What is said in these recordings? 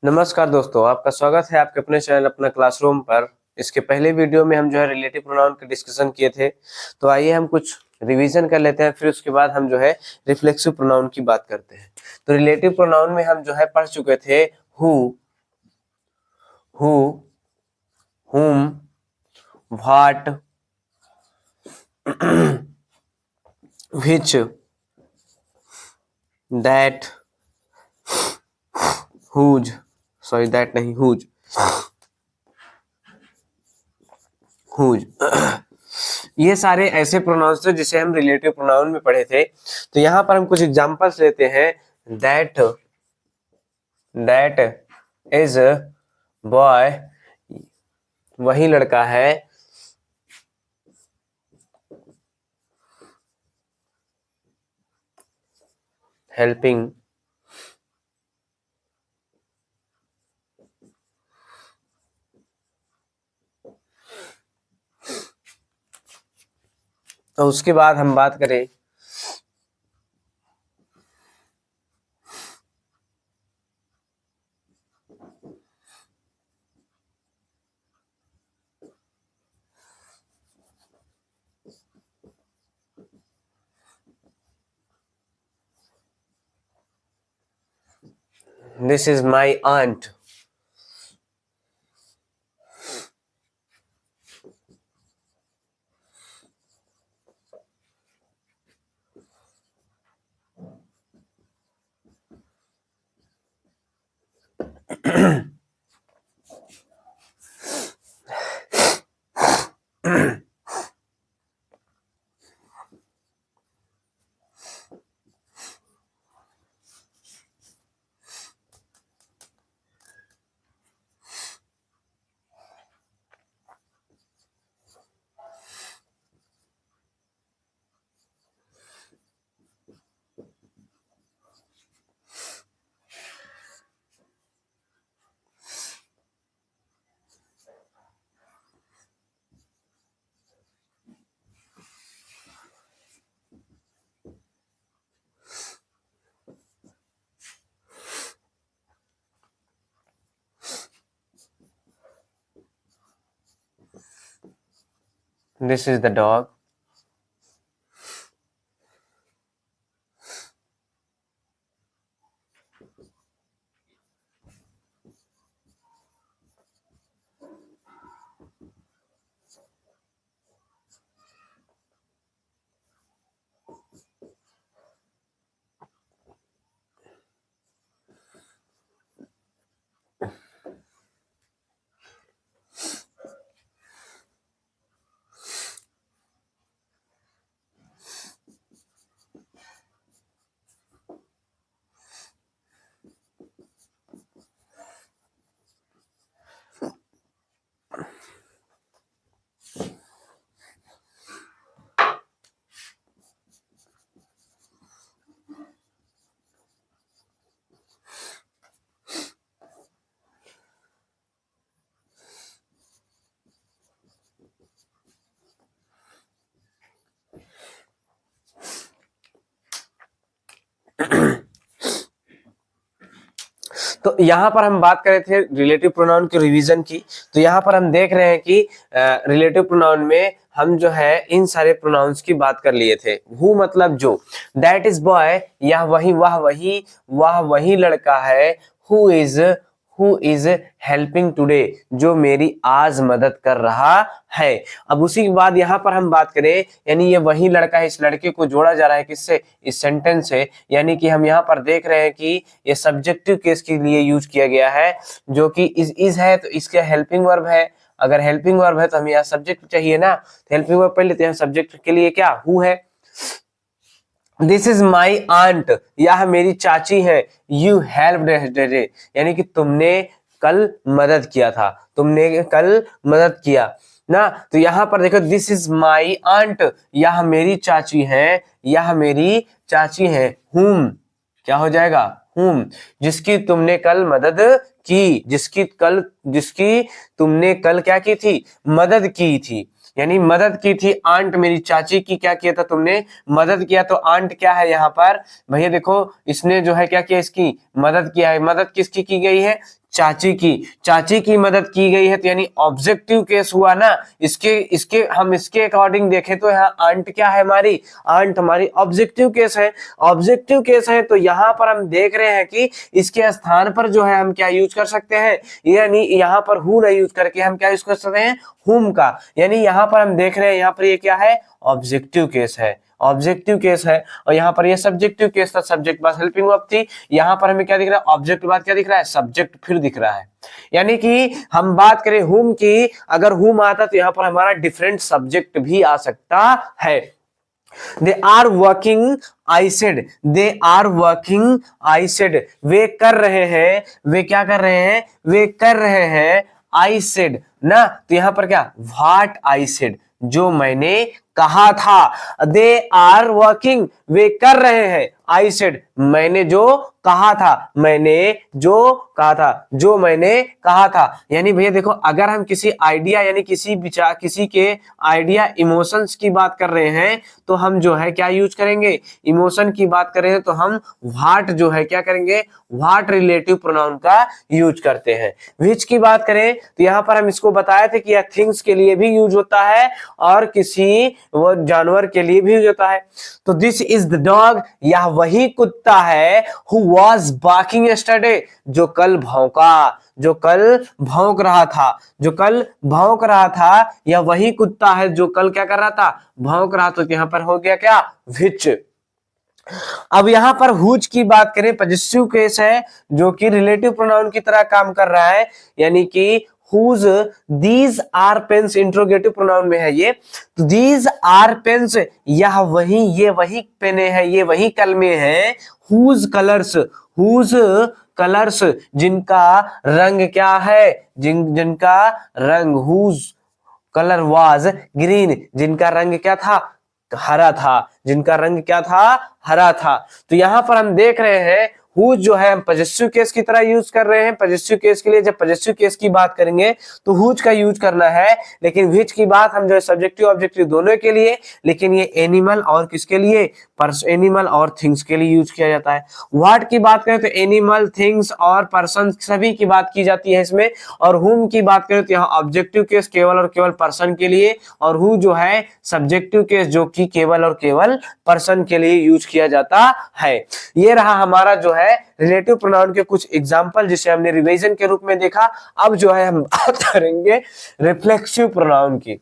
नमस्कार दोस्तों, आपका स्वागत है आपके अपने चैनल अपना क्लासरूम पर। इसके पहले वीडियो में हम जो है रिलेटिव प्रोनाउन के डिस्कशन किए थे, तो आइए हम कुछ रिवीजन कर लेते हैं, फिर उसके बाद हम जो है रिफ्लेक्सिव प्रोनाउन की बात करते हैं। तो रिलेटिव प्रोनाउन में हम जो है पढ़ चुके थे who, whom, what, which, that, whose, sorry that नहीं, हुज, हुज। ये सारे ऐसे प्रोनाउंस थे जिसे हम रिलेटिव प्रोनाउन में पढ़े थे। तो यहाँ पर हम कुछ एग्जांपल्स लेते हैं। दैट इज बॉय, वही लड़का है। हेल्पिंग, तो उसके बाद हम बात करें this is my aunt. This is the dog. तो यहाँ पर हम बात कर रहे थे रिलेटिव प्रोनाउन के रिवीजन की। तो यहाँ पर हम देख रहे हैं कि रिलेटिव प्रोनाउन में हम जो है इन सारे प्रोनाउंस की बात कर लिए थे। हु मतलब जो, दैट इज बॉय, यह वही, वह वही लड़का है। हु इज हेल्पिंग टुडे, जो मेरी आज मदद कर रहा है। अब उसी के बाद यहाँ पर हम बात करें, यानी ये वही लड़का है, इस लड़के को जोड़ा जा रहा है किससे, इस सेंटेंस से। यानी कि हम यहाँ पर देख रहे हैं कि ये सब्जेक्टिव केस के लिए यूज किया गया है, जो कि इज है, तो इसका हेल्पिंग वर्ब है। अगर हेल्पिंग वर्ब है तो हमें यहाँ सब्जेक्ट चाहिए ना, तो हेल्पिंग वर्ब पहले, तो यहाँ सब्जेक्ट के लिए क्या, हु है। दिस इज माई आंट, यह मेरी चाची है। यू हेल्प्ड यस्टरडे, यानी कि तुमने कल मदद किया था, तुमने कल मदद किया ना। तो यहाँ पर देखो, दिस इज माई आंट, यह मेरी चाची है, यह मेरी चाची है। हुम क्या हो जाएगा, हुम, जिसकी तुमने कल मदद की, जिसकी तुमने कल क्या की थी, मदद की थी। यानी मदद की थी आंट मेरी चाची की, क्या किया था तुमने, मदद किया। तो आंट क्या है यहाँ पर भैया, देखो इसने जो है क्या किया, इसकी मदद किया है। मदद किसकी की गई है, चाची की, चाची की मदद की गई है। तो यानी ऑब्जेक्टिव केस हुआ ना। इसके इसके हम इसके अकॉर्डिंग देखें तो यहाँ आंट क्या है हमारी, आंट हमारी ऑब्जेक्टिव केस है। ऑब्जेक्टिव केस है तो यहाँ पर हम देख रहे हैं कि इसके स्थान पर जो है हम क्या यूज कर सकते हैं, यानी यहाँ पर हु ना यूज करके हम क्या यूज कर सकते हैं, हुम का। यानी यहाँ पर हम देख रहे हैं यहाँ पर ये क्या है, ऑब्जेक्टिव केस है, ऑब्जेक्टिव केस है। और यहाँ पर ये सब्जेक्टिव केस था, सब्जेक्ट बाद हेल्पिंग वर्ब थी। यहाँ पर हमें क्या दिख रहा है, ऑब्जेक्ट बाद क्या दिख रहा है, सब्जेक्ट फिर दिख रहा है। यानी कि हम बात करें हुम की, अगर हुम आता तो यहाँ पर हमारा डिफरेंट सब्जेक्ट भी आ सकता है। They are working, I said. They are working, I said. वे कर रहे हैं, वे क्या कर रहे हैं, वे कर रहे हैं, I said ना। तो यहां पर क्या, what I said, जो मैंने कहा था। They are working, वे कर रहे हैं, I said, मैंने जो कहा था, मैंने जो कहा था, जो मैंने कहा था। यानी भैया देखो, अगर हम किसी आइडिया यानी किसी विचार, किसी के आइडिया इमोशंस की बात कर रहे हैं तो हम जो है क्या यूज करेंगे, इमोशन की बात कर रहे हैं तो हम व्हाट जो है क्या करेंगे, व्हाट रिलेटिव प्रोनाउन का यूज करते हैं। विच की बात करें तो यहाँ पर हम इसको बताए थे कि यह थिंग्स के लिए भी यूज होता है और किसी वो जानवर के लिए भी यूज होता है। तो दिस इज द डॉग, यह वही कुत्ता है, हु वॉज बार्किंग यस्टरडे, जो कल भौंका, जो कल भौंक रहा था, जो कल भौंक रहा था, यह वही कुत्ता है जो कल क्या कर रहा था, भौंक रहा। तो यहाँ पर हो गया क्या, विच। अब यहां पर हुज की बात करें, पॉजिटिव केस है जो कि रिलेटिव प्रोनाउन की तरह काम कर रहा है, यानी कि whose, these are pens interrogative pronoun में है ये। तो दीज आर पेन्स, यह वही, ये वही पेने हैं, ये वही कलमे हैं। हुज कलर्स, हुज कलर्स, जिनका रंग क्या है, जिनका रंग, हुज कलर वाज ग्रीन, जिनका रंग क्या था, हरा था, जिनका रंग क्या था, हरा था। तो यहां पर हम देख रहे हैं हुज जो है हम पॉजिटिव केस की तरह यूज कर रहे हैं। पॉजिटिव केस के लिए जब पॉजिटिव केस की बात करेंगे तो हुज का यूज करना है, लेकिन विच की बात हम जो है सब्जेक्टिव ऑब्जेक्टिव दोनों के लिए, लेकिन ये एनिमल और किसके लिए, एनिमल और थिंग्स के लिए यूज किया जाता है। व्हाट की बात करें तो एनिमल, थिंग्स और पर्सन सभी की बात की जाती है इसमें। और हुम की बात करें तो यहाँ ऑब्जेक्टिव केस केवल और केवल पर्सन के लिए, और हु जो है सब्जेक्टिव केस जो कि केवल और केवल पर्सन के लिए यूज किया जाता है। ये रहा हमारा जो है रिलेटिव प्रोनाउन के कुछ एग्जांपल जिसे हमने रिवीजन के रूप में देखा। अब जो है हम बात करेंगे रिफ्लेक्सिव प्रोनाउन की।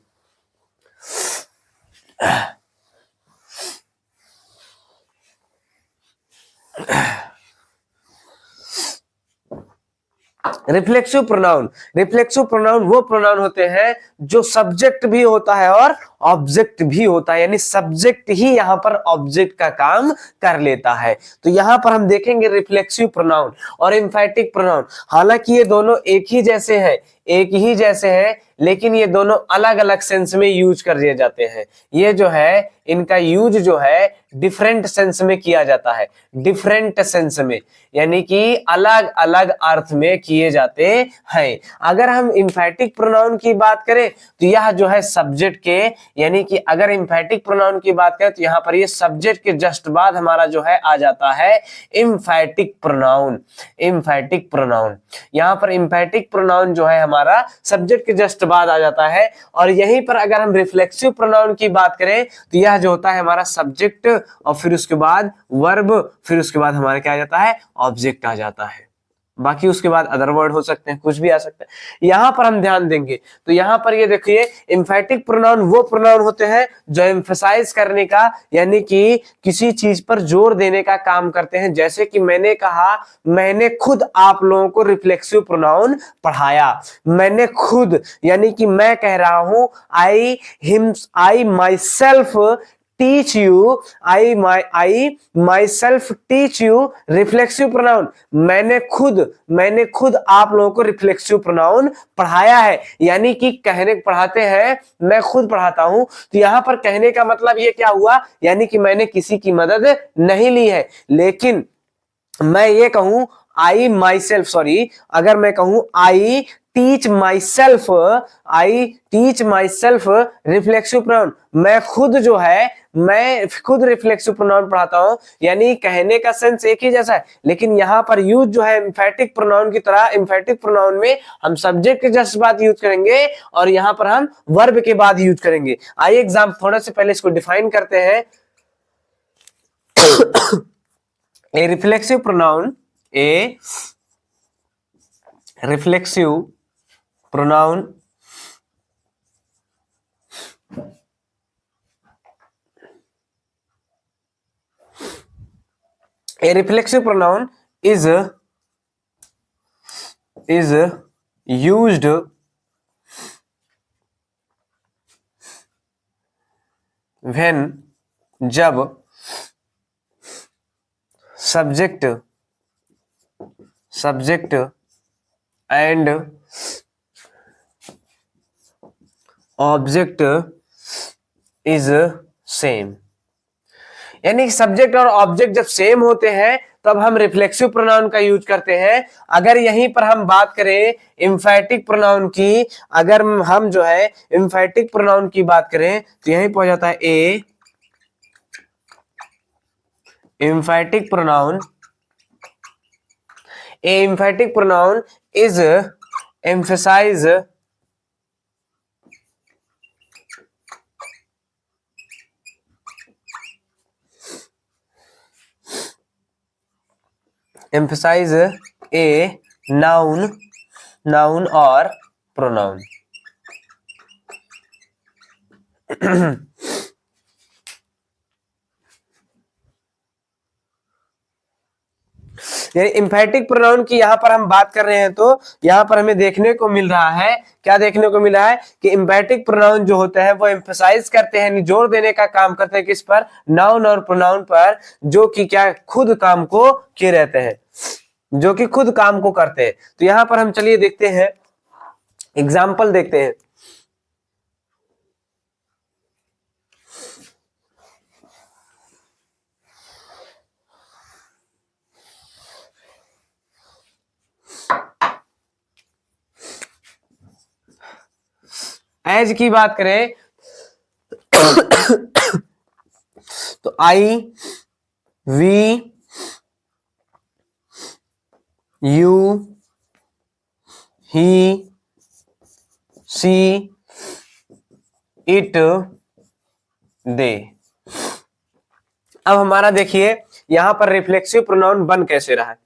रिफ्लेक्सिव प्रोनाउन, रिफ्लेक्सिव प्रोनाउन वो प्रोनाउन होते हैं जो सब्जेक्ट भी होता है और ऑब्जेक्ट भी होता है, यानी सब्जेक्ट ही यहां पर ऑब्जेक्ट का काम कर लेता है। तो यहां पर हम देखेंगे रिफ्लेक्सिव प्रोनाउन और एम्फैटिक प्रोनाउन। हालांकि ये दोनों एक ही जैसे हैं, एक ही जैसे हैं, लेकिन ये दोनों अलग अलग सेंस में यूज कर दिए जाते हैं। ये जो है इनका यूज जो है डिफरेंट सेंस में किया जाता है, डिफरेंट सेंस में, यानी कि अलग अलग अर्थ में किए जाते हैं। अगर हम एम्फैटिक प्रोनाउन की बात करें तो यह जो है सब्जेक्ट के, यानी कि अगर एम्फैटिक प्रोनाउन की बात करें तो यहां पर ये सब्जेक्ट के जस्ट बाद हमारा जो है आ जाता है एम्फैटिक प्रोनाउन। एम्फैटिक प्रोनाउन, यहां पर एम्फैटिक प्रोनाउन जो है हमारा सब्जेक्ट के जस्ट बाद आ जाता है। और यहीं पर अगर हम रिफ्लेक्सिव प्रोनाउन की बात करें तो यह जो होता है हमारा सब्जेक्ट और फिर उसके बाद वर्ब, फिर उसके बाद हमारा क्या आ जाता है, ऑब्जेक्ट आ जाता है। बाकी उसके बाद अदर वर्ड हो सकते हैं, कुछ भी आ सकता है। यहां पर हम ध्यान देंगे तो यहां पर ये देखिए एम्फैटिक प्रोनाउन वो प्रोनाउन होते हैं जो एम्फसाइज करने का, यानी कि किसी चीज पर जोर देने का काम करते हैं। जैसे कि मैंने कहा, मैंने खुद आप लोगों को रिफ्लेक्सिव प्रोनाउन पढ़ाया। मैंने खुद, यानी कि मैं कह रहा हूं, I myself teach you, I myself teach you reflexive pronoun. मैंने खुद आप लोगों को रिफ्लेक्सिव प्रोनाउन पढ़ाया है, यानी कि कहने पढ़ाते हैं, मैं खुद पढ़ाता हूं। तो यहां पर कहने का मतलब ये क्या हुआ, यानी कि मैंने किसी की मदद नहीं ली है। लेकिन मैं ये कहूं आई माई सेल्फ, सॉरी, अगर मैं कहूं I teach my self, I teach my self reflexive pronoun, मैं खुद जो है, मैं खुद रिफ्लेक्सिव प्रोनाउन पढ़ाता हूं, यानी कहने का सेंस एक ही जैसा है, लेकिन यहां पर यूज जो है एम्फेटिक प्रोनाउन की तरह, एम्फेटिक प्रोनाउन में हम सब्जेक्ट के जस्ट बाद यूज करेंगे और यहां पर हम वर्ब के बाद यूज करेंगे। आइए एग्जाम थोड़ा से पहले इसको डिफाइन करते हैं। A reflexive pronoun, a reflexive pronoun a reflexive pronoun is used when, जब subject and object is same, यानी सब्जेक्ट और ऑब्जेक्ट जब सेम होते हैं तब हम रिफ्लेक्सिव प्रोनाउन का यूज करते हैं। अगर यहीं पर हम बात करें एम्फेटिक प्रोनाउन की, अगर हम जो है एम्फेटिक प्रोनाउन की बात करें तो यहीं पर हो जाता है a emphatic pronoun, a emphatic pronoun is emphasize emphasize a noun or pronoun। यानी एम्फेटिक प्रोनाउन की यहां पर हम बात कर रहे हैं तो यहां पर हमें देखने को मिल रहा है, क्या देखने को मिला है कि एम्फेटिक प्रोनाउन जो होते हैं वो एम्फसाइज करते हैं, जोर देने का काम करते हैं किस पर, नाउन और प्रोनाउन पर, जो कि क्या खुद काम को किए रहते हैं, जो कि खुद काम को करते हैं। तो यहां पर हम चलिए देखते हैं, एग्जाम्पल देखते हैं। एज की बात करें तो I, we, you, he, she, it, they. अब हमारा देखिए यहां पर रिफ्लेक्सिव प्रोनाउन बन कैसे रहा है।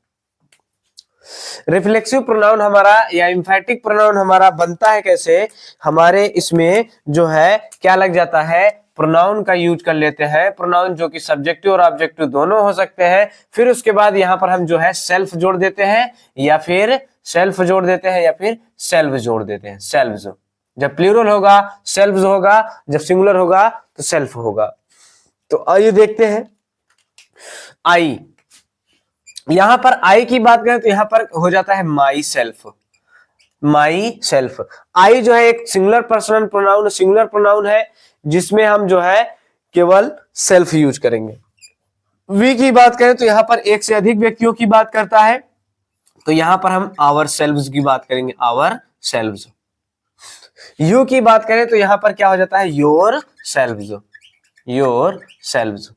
रिफ्लेक्सिव प्रोनाउन हमारा या एम्फेटिक प्रोनाउन हमारा बनता है कैसे, हमारे इसमें जो है क्या लग जाता है, प्रोनाउन का यूज कर लेते हैं, प्रोनाउन जो कि सब्जेक्टिव और ऑब्जेक्टिव दोनों हो सकते हैं। फिर उसके बाद यहां पर हम जो है सेल्फ जोड़ देते हैं या फिर सेल्फ जोड़ देते हैं या फिर सेल्फ जोड़ देते हैं। सेल्फ जब प्लूरल होगा सेल्फ होगा, जब सिंगुलर होगा तो सेल्फ होगा। तो आइए देखते हैं आई, यहां पर आई की बात करें तो यहां पर हो जाता है माई सेल्फ, माई सेल्फ। आई जो है एक singular personal pronoun, singular pronoun है जिसमें हम जो है केवल सेल्फ यूज करेंगे। वी की बात करें तो यहां पर एक से अधिक व्यक्तियों की बात करता है, तो यहां पर हम आवर सेल्व्स की बात करेंगे, आवर सेल्व्स। यू की बात करें तो यहां पर क्या हो जाता है, योर सेल्व्स, योर सेल्व्स।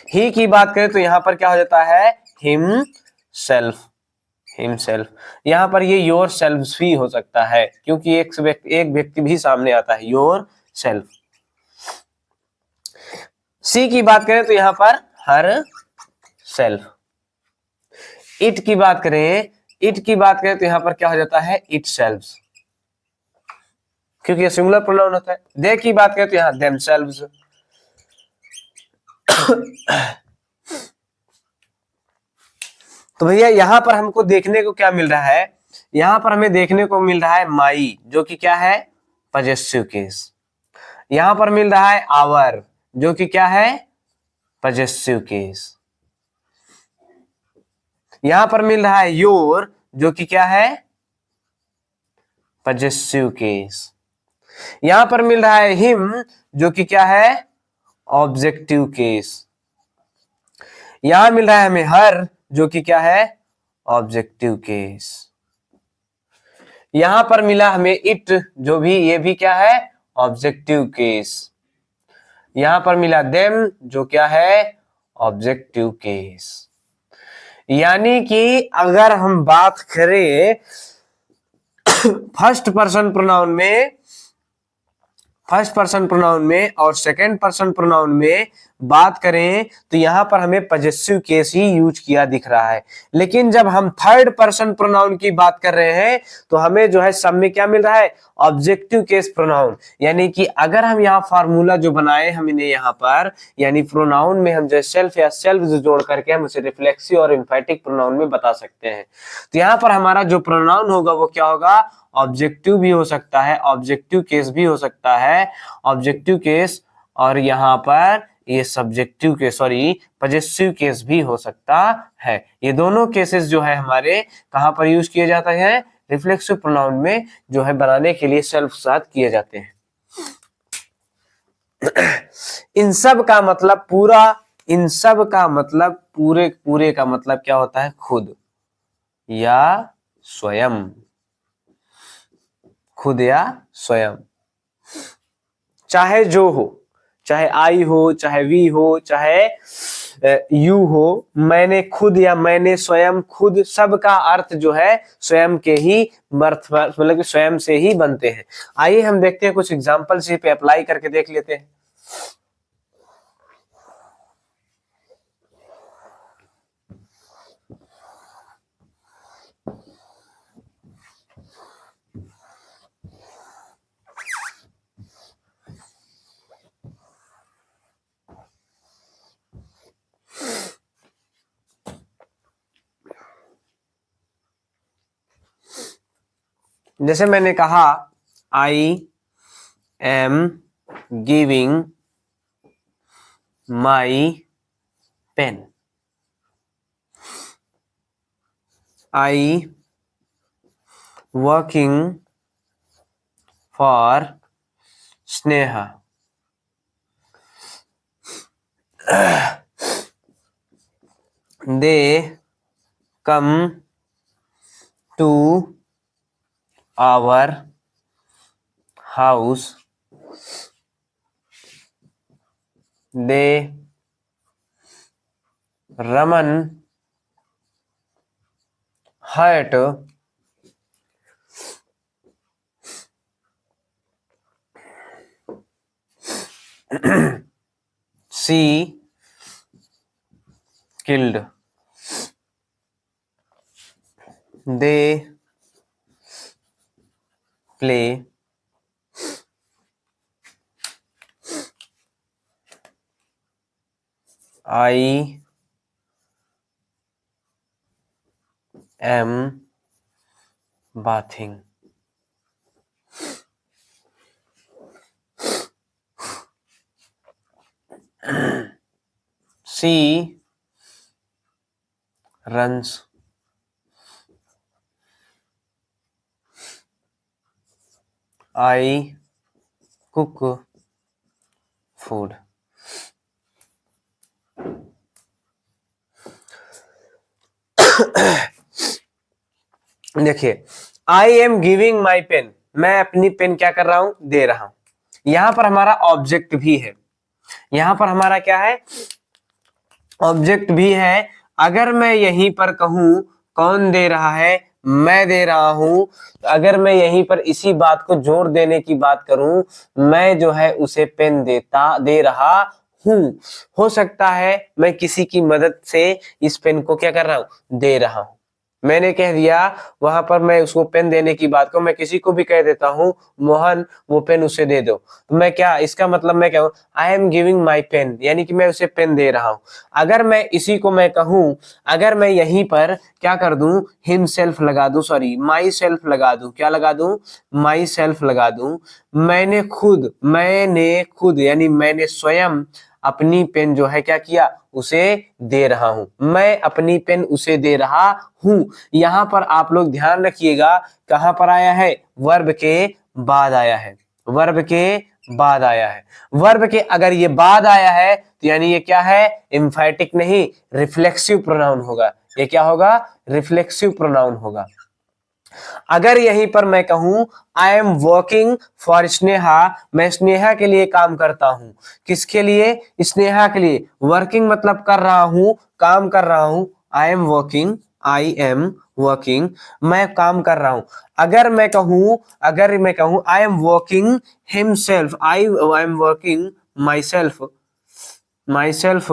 ही की बात करें तो यहां पर क्या हो जाता है, हिम सेल्फ, हिम सेल्फ। यहां पर ये योर सेल्फ भी हो सकता है क्योंकि एक व्यक्ति भी सामने आता है, योर सेल्फ। सी की बात करें तो यहां पर हर सेल्फ। इट की बात करें, इट की बात करें तो यहां पर क्या हो जाता है, इट सेल्फ, क्योंकि ये सिंगुलर प्रोनाउन होता है। दे की बात करें तो यहां देम सेल्व्स। तो भैया यहां पर हमको देखने को क्या मिल रहा है, यहां पर हमें देखने को मिल रहा है माई, जो कि क्या है, पजेसिव केस। यहां पर मिल रहा है आवर, जो कि क्या है, पजेसिव केस। यहां पर मिल रहा है योर, जो कि क्या है, पजेसिव केस। यहां पर मिल रहा है हिम, जो कि क्या है, ऑब्जेक्टिव केस। यहां मिल रहा है हमें हर, जो कि क्या है, ऑब्जेक्टिव केस। यहां पर मिला हमें इट, जो भी ये भी क्या है, ऑब्जेक्टिव केस। यहां पर मिला देम, जो क्या है, ऑब्जेक्टिव केस। यानी कि अगर हम बात करें फर्स्ट पर्सन प्रोनाउन में और सेकंड पर्सन प्रोनाउन में बात करें तो यहां पर हमें पजेसिव केस ही यूज किया दिख रहा है। लेकिन जब हम थर्ड पर्सन प्रोनाउन की बात कर रहे हैं तो हमें जो है सब में क्या मिल रहा है, ऑब्जेक्टिव केस प्रोनाउन। यानी कि अगर हम यहाँ फार्मूला जो बनाए हमने यहाँ पर, यानी प्रोनाउन में हम जो सेल्फ या सेल्फ जोड़ करके हम उसे रिफ्लेक्सिव और एम्फैटिक प्रोनाउन में बता सकते हैं। तो यहाँ पर हमारा जो प्रोनाउन होगा वो क्या होगा, ऑब्जेक्टिव भी हो सकता है, ऑब्जेक्टिव केस भी हो सकता है, ऑब्जेक्टिव केस, और यहाँ पर ये subjective case, sorry possessive case भी हो सकता है। ये दोनों केसेस जो है हमारे कहां पर यूज किए जाते हैं, रिफ्लेक्सिव प्रोनाउन में जो है बनाने के लिए सेल्फ साथ किए जाते हैं। इन सब का मतलब पूरा, इन सब का मतलब पूरे का मतलब क्या होता है, खुद या स्वयं, खुद या स्वयं। चाहे जो हो, चाहे आई हो, चाहे वी हो, चाहे यू हो, मैंने खुद या मैंने स्वयं, खुद, सब का अर्थ जो है स्वयं के ही मतलब कि स्वयं से ही बनते हैं। आइए हम देखते हैं कुछ एग्जांपल से पे अप्लाई करके देख लेते हैं। जैसे मैंने कहा, I am giving my pen, I working for Sneha, they come to our house, they Raman hurt see killed, they play I am bathing। She runs I cook food। देखिए, I am giving my pen, मैं अपनी pen क्या कर रहा हूं, दे रहा हूं। यहां पर हमारा ऑब्जेक्ट भी है, यहां पर हमारा क्या है, ऑब्जेक्ट भी है। अगर मैं यहीं पर कहूं कौन दे रहा है, मैं दे रहा हूं, अगर मैं यहीं पर इसी बात को जोर देने की बात करूं, मैं जो है उसे पेन दे रहा हूं। हो सकता है मैं किसी की मदद से इस पेन को क्या कर रहा हूं, दे रहा हूं। मैंने कह दिया, वहां पर मैं उसको पेन देने की बात को मैं किसी को भी कह देता हूं, मोहन वो पेन उसे दे दो, तो मैं क्या, इसका मतलब मैं क्या हूं, I am giving my pen, यानी कि मैं उसे पेन दे रहा हूं। अगर मैं इसी को मैं कहूं, अगर मैं यहीं पर क्या कर दूं, हिम सेल्फ लगा दूं, सॉरी माई सेल्फ लगा दूं, क्या लगा दूं, माई सेल्फ लगा दूं, मैंने खुद यानी मैंने स्वयं अपनी पेन जो है क्या किया, उसे दे रहा हूं, मैं अपनी पेन उसे दे रहा हूं। यहां पर आप लोग ध्यान रखिएगा, कहां पर आया है, वर्ब के बाद आया है, वर्ब के बाद आया है। वर्ब के अगर ये बाद आया है तो यानी ये क्या है, एम्फैटिक नहीं, रिफ्लेक्सिव प्रोनाउन होगा। ये क्या होगा, रिफ्लेक्सिव प्रोनाउन होगा। अगर यहीं पर मैं कहूं I am working for Sneha, मैं स्नेहा के लिए काम करता हूं। किसके लिए? स्नेहा के लिए। वर्किंग मतलब कर रहा हूं, काम कर रहा हूं। I am working, I am working, मैं काम कर रहा हूं। अगर मैं कहूं I am working himself, I am working my self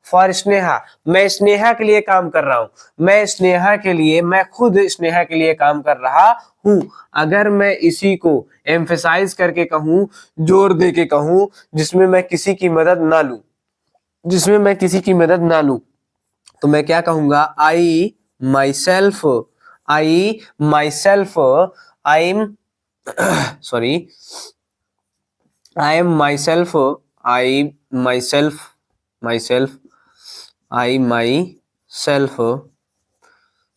for Sneha, मैं स्नेहा के लिए काम कर रहा हूं। मैं खुद स्नेहा के लिए काम कर रहा हूं। अगर मैं इसी को एम्फेसाइज करके कहूं, जोर दे के कहूं, जिसमें मैं किसी की मदद ना लूं, तो मैं क्या कहूंगा? I myself I am sorry I am myself I myself myself I myself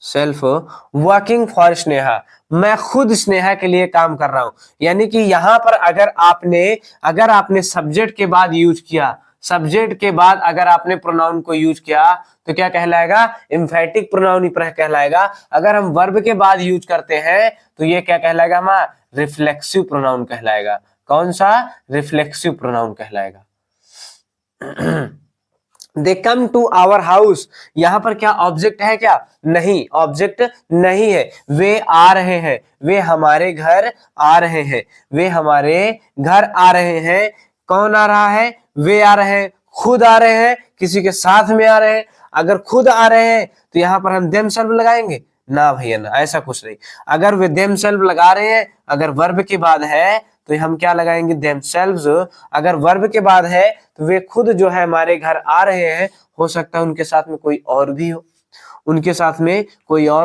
self working for Sneha, मैं खुद स्नेहा के लिए काम कर रहा हूं। यानी कि यहां पर अगर आपने सब्जेक्ट के बाद यूज किया, सब्जेक्ट के बाद अगर आपने प्रोनाउन को यूज किया तो क्या कहलाएगा? एम्फेटिक प्रोनाउन ही कहलाएगा। अगर हम वर्ब के बाद यूज करते हैं तो ये क्या कहलाएगा? हमारा रिफ्लेक्सिव प्रोनाउन कहलाएगा। कौन सा? रिफ्लेक्सिव प्रोनाउन कहलाएगा। दे कम टू आवर हाउस, यहां पर क्या ऑब्जेक्ट है? क्या नहीं, ऑब्जेक्ट नहीं है। वे आ रहे हैं, वे हमारे घर आ रहे हैं, वे हमारे घर आ रहे हैं। कौन आ रहा है? वे आ रहे हैं, खुद आ रहे हैं, किसी के साथ में आ रहे हैं। अगर खुद आ रहे हैं तो यहां पर हम देमसेल्फ लगाएंगे ना भैया ना, ऐसा कुछ नहीं। अगर वे देमसेल्फ लगा रहे हैं, अगर वर्ब के बाद है तो हम क्या लगाएंगे? देमसेल्व्स। अगर वर्ब के बाद है तो वे खुद जो है हमारे घर आ रहे हैं। हो सकता है उनके साथ में कोई और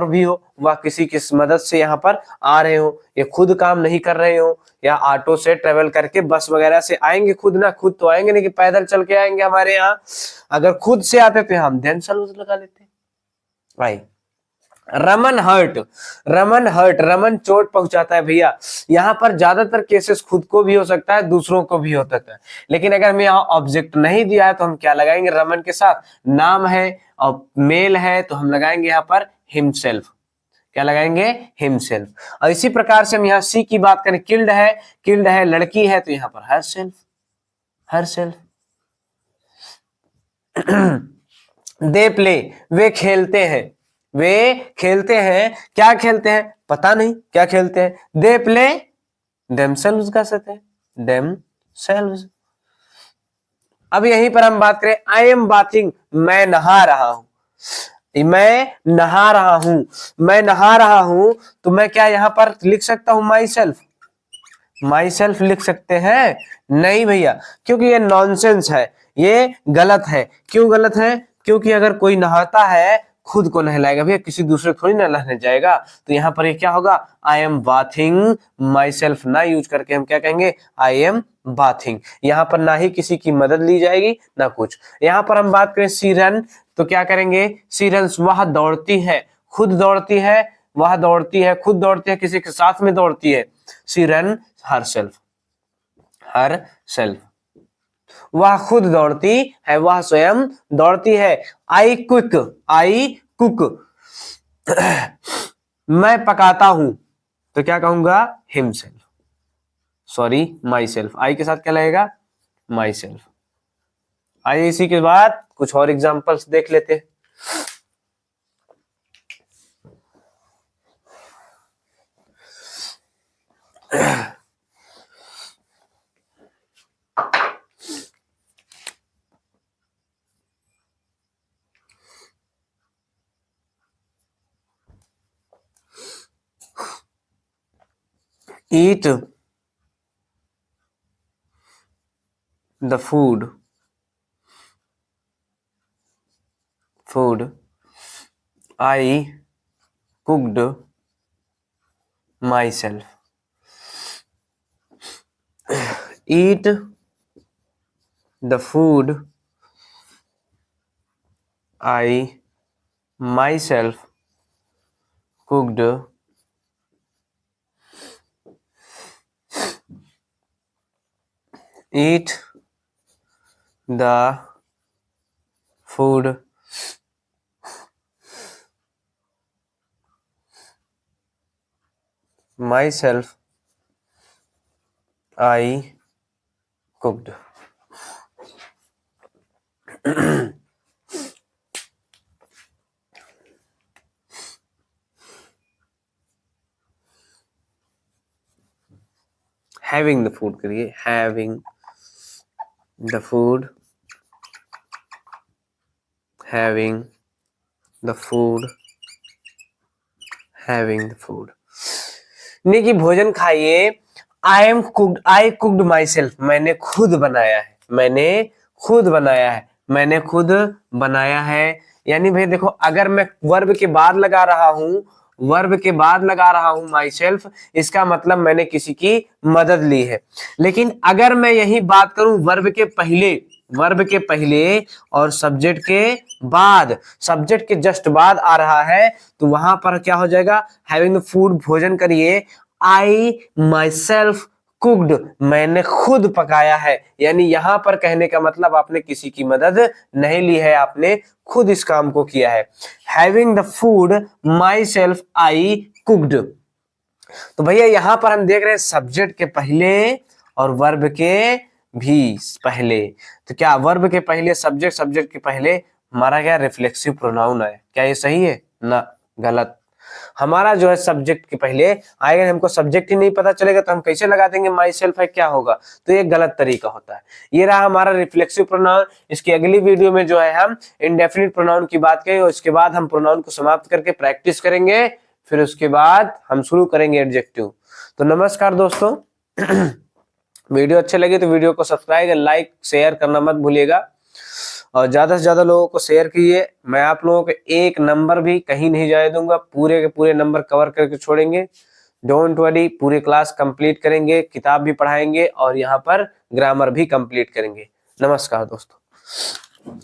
भी हो, वह किसी की मदद से यहाँ पर आ रहे हो। ये खुद काम नहीं कर रहे हो, या ऑटो से ट्रेवल करके बस वगैरह से आएंगे। खुद तो आएंगे नहीं कि पैदल चल के आएंगे हमारे यहाँ। अगर खुद से आते तो हम देमसेल्व्स लगा लेते भाई। रमन चोट पहुंचाता है भैया। यहाँ पर ज्यादातर केसेस खुद को भी हो सकता है, दूसरों को भी हो सकता है। लेकिन अगर हमें यहाँ ऑब्जेक्ट नहीं दिया है तो हम क्या लगाएंगे? रमन के साथ नाम है और मेल है तो हम लगाएंगे यहाँ पर हिमसेल्फ। क्या लगाएंगे? हिमसेल्फ। और इसी प्रकार से हम यहाँ सी की बात करें, किल्ड है, लड़की है तो यहाँ पर हर सेल्फ। दे प्ले, वे खेलते हैं। क्या खेलते हैं? पता नहीं क्या खेलते हैं। दे प्ले देमसेल्व्स कर सकते हैं, देमसेल्व्स। अब यहीं पर हम बात करें, आई एम बाथिंग, मैं नहा रहा हूं। तो मैं क्या यहाँ पर लिख सकता हूं? माई सेल्फ लिख सकते हैं? नहीं भैया, क्योंकि ये नॉनसेंस है, ये गलत है। क्यों गलत है? क्योंकि अगर कोई नहाता है खुद को नहलाएगा भैया, किसी दूसरे को थोड़ी ना नहलाने जाएगा। तो यहाँ पर ये क्या होगा? I am bathing my self ना यूज करके हम क्या कहेंगे? I am bathing. यहाँ पर ना ही किसी की मदद ली जाएगी ना कुछ। यहाँ पर हम बात करें सी रन, तो क्या करेंगे? सी रन्स, वह दौड़ती है, खुद दौड़ती है, खुद दौड़ती है, किसी के साथ में दौड़ती है। सी रन हर सेल्फ। वह खुद दौड़ती है, वह स्वयं दौड़ती है। आई कुक, मैं पकाता हूं, तो क्या कहूंगा? Himself, sorry myself. I के साथ क्या लगेगा? Myself. आइए इसी के बाद कुछ और एग्जांपल्स देख लेते हैं। Eat the food I cooked myself. Eat the food I myself cooked. Eat the food myself I cooked. Having the food करिए, having the food, having the food, having the food. नहीं कि भोजन खाइए। I am cooked, I cooked myself, मैंने खुद बनाया है, मैंने खुद बनाया है, मैंने खुद बनाया है। यानी भाई देखो, अगर मैं वर्ब के बाद लगा रहा हूं, वर्ब के बाद लगा रहा हूं माई सेल्फ, इसका मतलब मैंने किसी की मदद ली है। लेकिन अगर मैं यही बात करूं वर्ब के पहले, वर्ब के पहले और सब्जेक्ट के बाद, सब्जेक्ट के जस्ट बाद आ रहा है, तो वहां पर क्या हो जाएगा, हैविंग फूड, भोजन करिए। आई माई सेल्फ कुक्ड, मैंने खुद पकाया है। यानी यहां पर कहने का मतलब आपने किसी की मदद नहीं ली है, आपने खुद इस काम को किया है। Having the food my self I cooked. तो भैया यहां पर हम देख रहे हैं सब्जेक्ट के पहले और वर्ब के भी पहले। तो क्या वर्ब के पहले सब्जेक्ट, सब्जेक्ट के पहले हमारा क्या रिफ्लेक्सिव प्रोनाउन है? क्या ये सही है? ना, गलत। हमारा जो है सब्जेक्ट के पहले आएगा, हमको सब्जेक्ट ही नहीं पता चलेगा तो हम कैसे लगा देंगे माई सेल्फ है, क्या होगा? तो ये गलत तरीका होता है। ये रहा हमारा रिफ्लेक्सिव प्रोनाउन। इसकी अगली वीडियो में जो है हम इंडेफिनिट प्रोनाउन की बात करेंगे और उसके बाद हम प्रोनाउन को समाप्त करके प्रैक्टिस करेंगे, फिर उसके बाद हम शुरू करेंगे एडजेक्टिव। तो नमस्कार दोस्तों। वीडियो अच्छे लगे तो वीडियो को सब्सक्राइब, लाइक, शेयर करना मत भूलिएगा और ज्यादा से ज्यादा लोगों को शेयर कीजिए। मैं आप लोगों को एक नंबर भी कहीं नहीं जाने दूंगा, पूरे के पूरे नंबर कवर करके छोड़ेंगे। डोंट वरी, पूरी क्लास कंप्लीट करेंगे, किताब भी पढ़ाएंगे और यहाँ पर ग्रामर भी कंप्लीट करेंगे। नमस्कार दोस्तों।